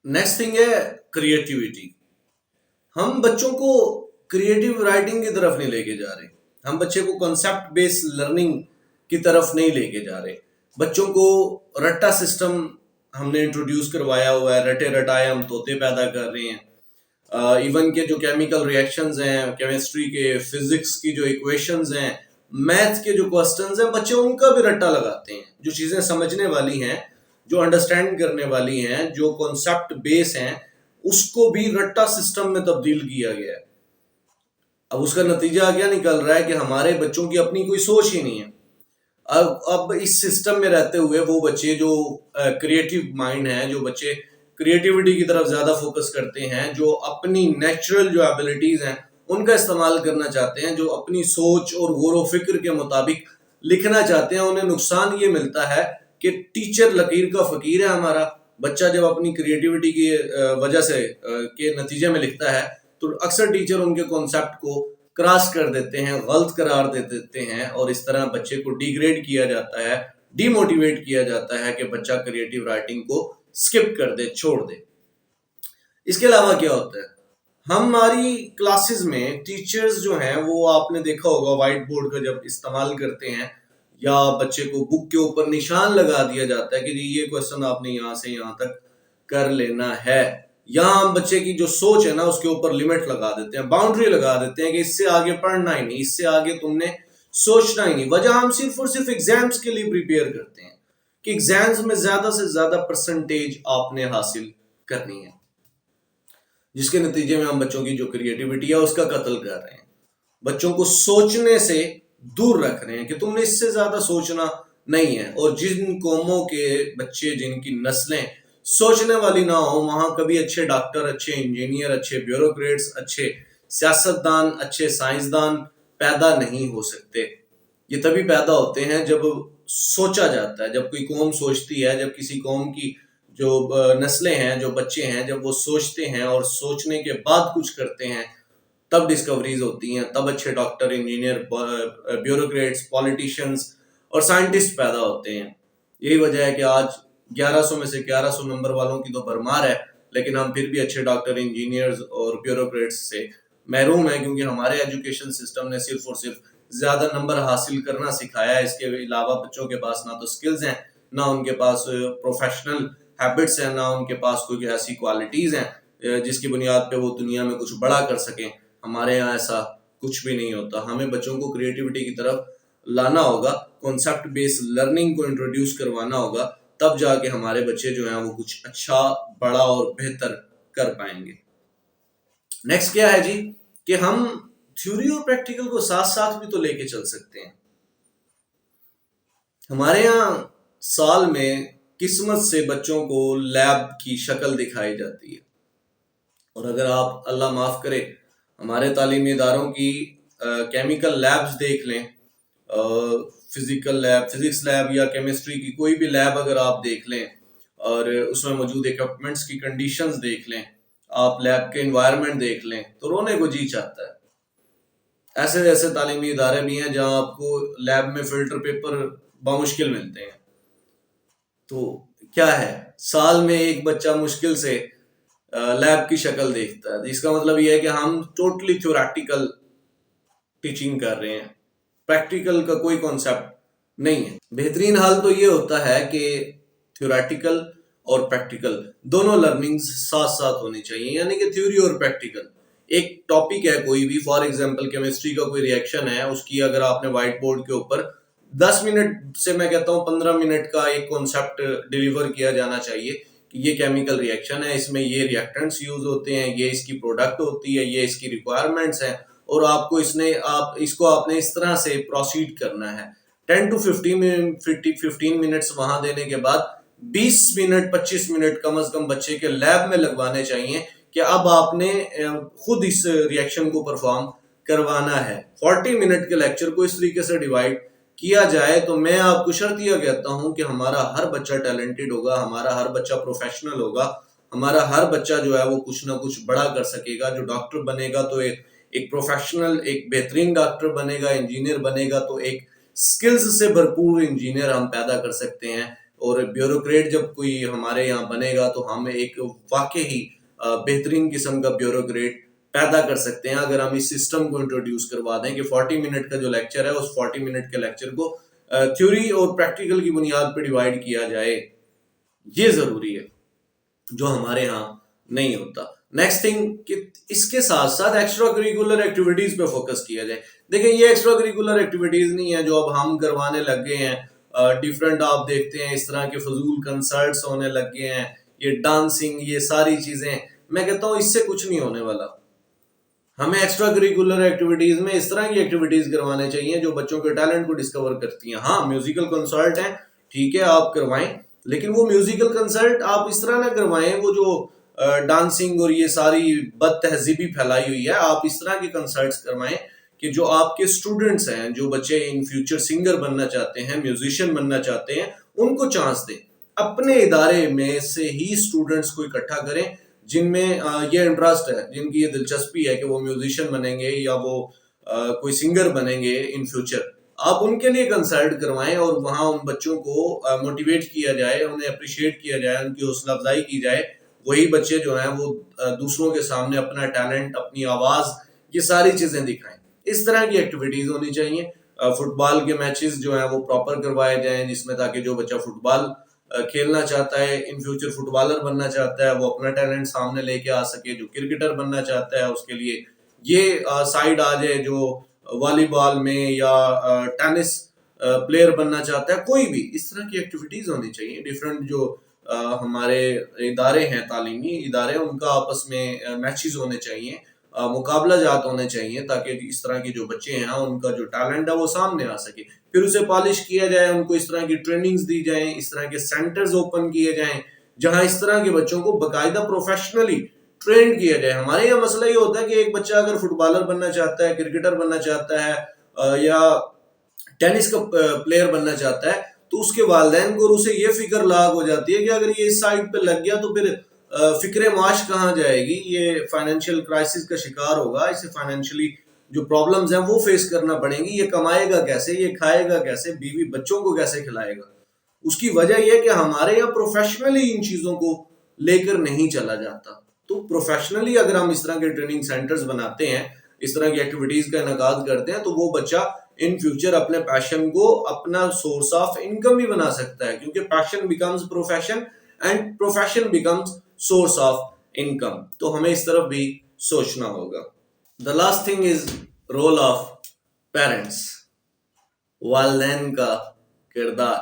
Next thing ہے creativity. ہم بچوں کو کریٹیو رائٹنگ کی طرف نہیں لے کے جا رہے. ہم بچے کو کنسیپٹ بیس لرننگ کی طرف نہیں لے کے جا رہے. بچوں کو رٹا سسٹم ہم نے انٹروڈیوس کروایا ہوا ہے. رٹے رٹائے ہم طوطے پیدا کر رہے ہیں. ایون کے جو کیمیکل ریئیکشنز ہیں, کیمسٹری کے, فزکس کی جو ایکویشنز ہیں, میتھ کے جو کوسچنز ہیں, بچے ان کا بھی رٹا لگاتے ہیں. جو چیزیں سمجھنے والی ہیں, جو انڈرسٹینڈ کرنے والی ہیں, جو کنسیپٹ بیس ہیں, اس کو بھی رٹا سسٹم میں تبدیل کیا گیا ہے. اب اس کا نتیجہ کیا نکل رہا ہے کہ ہمارے بچوں کی اپنی کوئی سوچ ہی نہیں ہے. اب اس سسٹم میں رہتے ہوئے وہ بچے جو کریٹیو مائنڈ ہیں, جو بچے کریٹیوٹی کی طرف زیادہ فوکس کرتے ہیں, جو اپنی نیچرل جو ایبلٹیز ہیں ان کا استعمال کرنا چاہتے ہیں, جو اپنی سوچ اور غور و فکر کے مطابق لکھنا چاہتے ہیں, انہیں نقصان یہ ملتا ہے کہ ٹیچر لکیر کا فقیر ہے. ہمارا بچہ جب اپنی کریٹیوٹی کی وجہ سے کے نتیجے میں لکھتا ہے تو اکثر ٹیچر ان کے کانسیپٹ کو کراس کر دیتے ہیں, غلط قرار دے دیتے ہیں, اور اس طرح بچے کو ڈیگریڈ کیا جاتا ہے, ڈی موٹیویٹ کیا جاتا ہے کہ بچہ کریٹیو رائٹنگ کو سکپ کر دے, چھوڑ دے. اس کے علاوہ کیا ہوتا ہے, ہماری کلاسز میں ٹیچرز جو ہیں وہ آپ نے دیکھا ہوگا وائٹ بورڈ کا جب استعمال کرتے ہیں یا بچے کو بک کے اوپر نشان لگا دیا جاتا ہے کہ جی یہ کوسچن آپ نے یہاں سے یہاں تک کر لینا ہے, یہاں ہم بچے کی جو سوچ ہے نا اس کے اوپر لمٹ لگا دیتے ہیں, باؤنڈری لگا دیتے ہیں کہ اس سے آگے پڑھنا ہی نہیں, اس سے آگے تم نے سوچنا ہی نہیں. وجہ ہم صرف اور صرف ایگزامز کے لیے پریپیئر کرتے ہیں کہ ایگزامز میں زیادہ سے زیادہ پرسنٹیج آپ نے حاصل کرنی ہے, جس کے نتیجے میں ہم بچوں کی جو کریٹیوٹی ہے اس کا قتل کر رہے ہیں. بچوں کو سوچنے سے دور رکھ رہے ہیں کہ تم نے اس سے زیادہ سوچنا نہیں ہے. اور جن قوموں کے بچے, جن کی نسلیں سوچنے والی نہ ہو, وہاں کبھی اچھے ڈاکٹر, اچھے انجینئر, اچھے بیوروکریٹس, اچھے سیاستدان, اچھے سائنسدان پیدا نہیں ہو سکتے. یہ تبھی پیدا ہوتے ہیں جب سوچا جاتا ہے, جب کوئی قوم سوچتی ہے, جب کسی قوم کی جو نسلیں ہیں, جو بچے ہیں, جب وہ سوچتے ہیں اور سوچنے کے بعد کچھ کرتے ہیں, تب ڈسکوریز ہوتی ہیں, تب اچھے ڈاکٹر, انجینئر, بیوروکریٹس, پولیٹیشینز اور سائنٹسٹ پیدا ہوتے ہیں. یہی وجہ ہے کہ آج 1100 میں سے 1100 نمبر والوں کی تو بھرمار ہے, لیکن ہم پھر بھی اچھے ڈاکٹر, انجینئرز اور بیوروکریٹس سے محروم ہیں, کیونکہ ہمارے ایجوکیشن سسٹم نے صرف اور صرف زیادہ نمبر حاصل کرنا سکھایا ہے. اس کے علاوہ بچوں کے پاس نہ تو سکلز ہیں, نہ ان کے پاس پروفیشنل ہیبٹس ہیں, نہ ان کے پاس کوئی ایسی کوالٹیز ہیں جس کی بنیاد پہ وہ دنیا میں کچھ بڑا کر سکیں. ہمارے یہاں ایسا کچھ بھی نہیں ہوتا. ہمیں بچوں کو کریٹیوٹی کی طرف لانا ہوگا, کانسیپٹ بیس لرننگ کو انٹروڈیوس کروانا ہوگا, تب جا کے ہمارے بچے جو ہیں وہ کچھ اچھا, بڑا اور بہتر کر پائیں گے. نیکسٹ کیا ہے جی, کہ ہم تھیوری اور پریکٹیکل کو ساتھ ساتھ بھی تو لے کے چل سکتے ہیں. ہمارے یہاں سال میں قسمت سے بچوں کو لیب کی شکل دکھائی جاتی ہے, اور اگر آپ اللہ معاف کرے ہمارے تعلیمی اداروں کی کیمیکل لیبز دیکھ لیں, فزیکل لیب, فزکس لیب یا کیمسٹری کی کوئی بھی لیب اگر آپ دیکھ لیں, اور اس میں موجود اکوپمنٹس کی کنڈیشنز دیکھ لیں, آپ لیب کے انوائرمنٹ دیکھ لیں, تو رونے کو جی چاہتا ہے. ایسے ایسے تعلیمی ادارے بھی ہیں جہاں آپ کو لیب میں فلٹر پیپر بامشکل ملتے ہیں. تو کیا ہے, سال میں ایک بچہ مشکل سے لیب کی شکل دیکھتا ہے. اس کا مطلب یہ ہے کہ ہم ٹوٹلی تھیوریٹیکل ٹیچنگ کر رہے ہیں, پریکٹیکل کا کوئی کانسیپٹ نہیں ہے. بہترین حال تو یہ ہوتا ہے کہ تھیوریٹیکل اور پریکٹیکل دونوں لرننگز ساتھ ساتھ ہونی چاہیے, یعنی کہ تھیوری اور پریکٹیکل. ایک ٹاپک ہے کوئی بھی, فار ایگزامپل کیمسٹری کا کوئی ریئیکشن ہے, اس کی اگر آپ نے وائٹ بورڈ کے اوپر 10 منٹ سے میں کہتا ہوں 15 منٹ کا ایک کانسیپٹ ڈیلیور کیا جانا چاہیے کہ یہ کیمیکل ریئیکشن ہے, اس میں یہ ریئیکٹنٹس یوز ہوتے ہیں, یہ اس کی پروڈکٹ ہوتی ہے, یہ اس کی ریکوائرمنٹس ہیں, اور آپ کو اس کو آپ نے اس طرح سے پروسیڈ کرنا ہے. 10 to 15 منٹس وہاں دینے کے بعد 20 منٹ 25 منٹ کم از کم بچے کے لیب میں لگوانے چاہیے کہ اب آپ نے خود اس ریئیکشن کو پرفارم کروانا ہے. 40 منٹ کے لیکچر کو اس طریقے سے ڈیوائڈ کیا جائے تو میں آپ کو شرط یہ کہتا ہوں کہ ہمارا ہر بچہ ٹیلنٹڈ ہوگا, ہمارا ہر بچہ پروفیشنل ہوگا, ہمارا ہر بچہ جو ہے وہ کچھ نہ کچھ بڑا کر سکے گا. جو ڈاکٹر بنے گا تو ایک پروفیشنل, ایک بہترین ڈاکٹر بنے گا, انجینئر بنے گا تو ایک سکلز سے بھرپور انجینئر ہم پیدا کر سکتے ہیں. اور بیوروکریٹ جب کوئی ہمارے یہاں بنے گا تو ہم ایک واقعی بہترین قسم کا بیوروکریٹ پیدا کر سکتے ہیں اگر ہم اس سسٹم کو انٹروڈیوس کروا دیں کہ 40 منٹ کا جو لیکچر ہے اس 40 منٹ کے لیکچر کو تھیوری اور پریکٹیکل کی بنیاد پہ ڈیوائیڈ کیا جائے. یہ ضروری ہے جو ہمارے ہاں نہیں ہوتا. نیکسٹ تھنگ کہ اس کے ساتھ ساتھ ایکسٹرا کریکولر ایکٹیویٹیز پہ فوکس کیا جائے. دیکھیں یہ ایکسٹرا کریکولر ایکٹیویٹیز نہیں ہے جو اب ہم کروانے لگ گئے ہیں. ڈیفرنٹ آپ دیکھتے ہیں اس طرح کے فضول کنسرٹس ہونے لگ گئے ہیں, یہ ڈانسنگ, یہ ساری چیزیں. میں کہتا ہوں اس سے کچھ نہیں ہونے والا. ہمیں ایکسٹرا کریکولر ایکٹیویٹیز میں اس طرح کی ایکٹیویٹیز کروانے چاہیے جو بچوں کے ٹیلنٹ کو ڈسکور کرتی ہیں. ہاں میوزیکل کنسرٹ ہیں, ٹھیک ہے آپ کروائیں, لیکن وہ میوزیکل کنسرٹ آپ اس طرح نہ کروائیں وہ جو ڈانسنگ اور یہ ساری بد تہذیبی پھیلائی ہوئی ہے, آپ اس طرح کے کنسرٹس کروائیں کہ جو آپ کے اسٹوڈنٹس ہیں, جو بچے ان فیوچر سنگر بننا چاہتے ہیں, میوزیشین بننا چاہتے ہیں, ان کو چانس دیں. اپنے ادارے میں سے ہی اسٹوڈنٹس کو اکٹھا کریں جن میں یہ انٹرسٹ ہے, جن کی یہ دلچسپی ہے کہ وہ میوزیشین بنیں گے یا وہ کوئی سنگر بنیں گے ان فیوچر. آپ ان کے لیے کنسرٹ کروائیں اور وہاں ان بچوں کو موٹیویٹ کیا جائے, انہیں اپریشیٹ کیا جائے, ان کی حوصلہ افزائی کی جائے. وہی بچے جو ہیں وہ دوسروں کے سامنے اپنا ٹیلنٹ, اپنی آواز, یہ ساری چیزیں دکھائیں. اس طرح کی ایکٹیویٹیز ہونی چاہیے. فٹ بال کے میچز جو ہیں وہ پراپر کروائے جائیں جس میں تاکہ جو بچہ فٹ بال کھیلنا چاہتا ہے, ان فیوچر فٹ بالر بننا چاہتا ہے, وہ اپنا ٹیلنٹ سامنے لے کے آ سکے. جو کرکٹر بننا چاہتا ہے اس کے لیے یہ سائڈ آ جائے, جو والی بال میں یا ٹینس پلیئر بننا چاہتا ہے, کوئی بھی اس طرح کی ایکٹیویٹیز ہونی چاہیے. ڈفرینٹ جو ہمارے ادارے ہیں, تعلیمی ادارے, ان کا آپس میں میچز ہونے چاہیے, مقابلہ جات ہونے چاہیے تاکہ اس طرح کے جو بچے ہیں ان کا جو ٹیلنٹ ہے وہ سامنے آ سکے. پھر اسے پالش کیا جائے, ان کو اس طرح کی ٹریننگز دی جائیں, اس طرح کے سینٹرز اوپن کیے جائیں جہاں اس طرح کے بچوں کو باقاعدہ پروفیشنلی ٹرین کیا جائے. ہمارے یہاں مسئلہ یہ ہوتا ہے کہ ایک بچہ اگر فٹ بالر بننا چاہتا ہے, کرکٹر بننا چاہتا ہے یا ٹینس کا پلیئر بننا چاہتا ہے تو اس کے والدین کو اور اسے یہ فکر لاحق ہو جاتی ہے کہ اگر یہ اس سائڈ پہ لگ گیا تو پھر فکر معاش کہاں جائے گی, یہ فائنینشیل کرائسس کا شکار ہوگا, اسے فائنینشلی جو پرابلمز ہیں وہ فیس کرنا پڑیں گی. یہ کمائے گا کیسے, یہ کھائے گا کیسے, بیوی بچوں کو کیسے کھلائے گا. اس کی وجہ یہ کہ ہمارے یہاں پروفیشنلی ان چیزوں کو لے کر نہیں چلا جاتا. تو پروفیشنلی اگر ہم اس طرح کے ٹریننگ سینٹرز بناتے ہیں, اس طرح کی ایکٹیویٹیز کا انعقاد کرتے ہیں, تو وہ بچہ ان فیوچر اپنے پیشن کو اپنا سورس آف انکم بھی بنا سکتا ہے, کیونکہ passion becomes profession and profession becomes source of income. تو ہمیں اس طرف بھی سوچنا ہوگا. The last thing is role of parents, والدین کا کردار.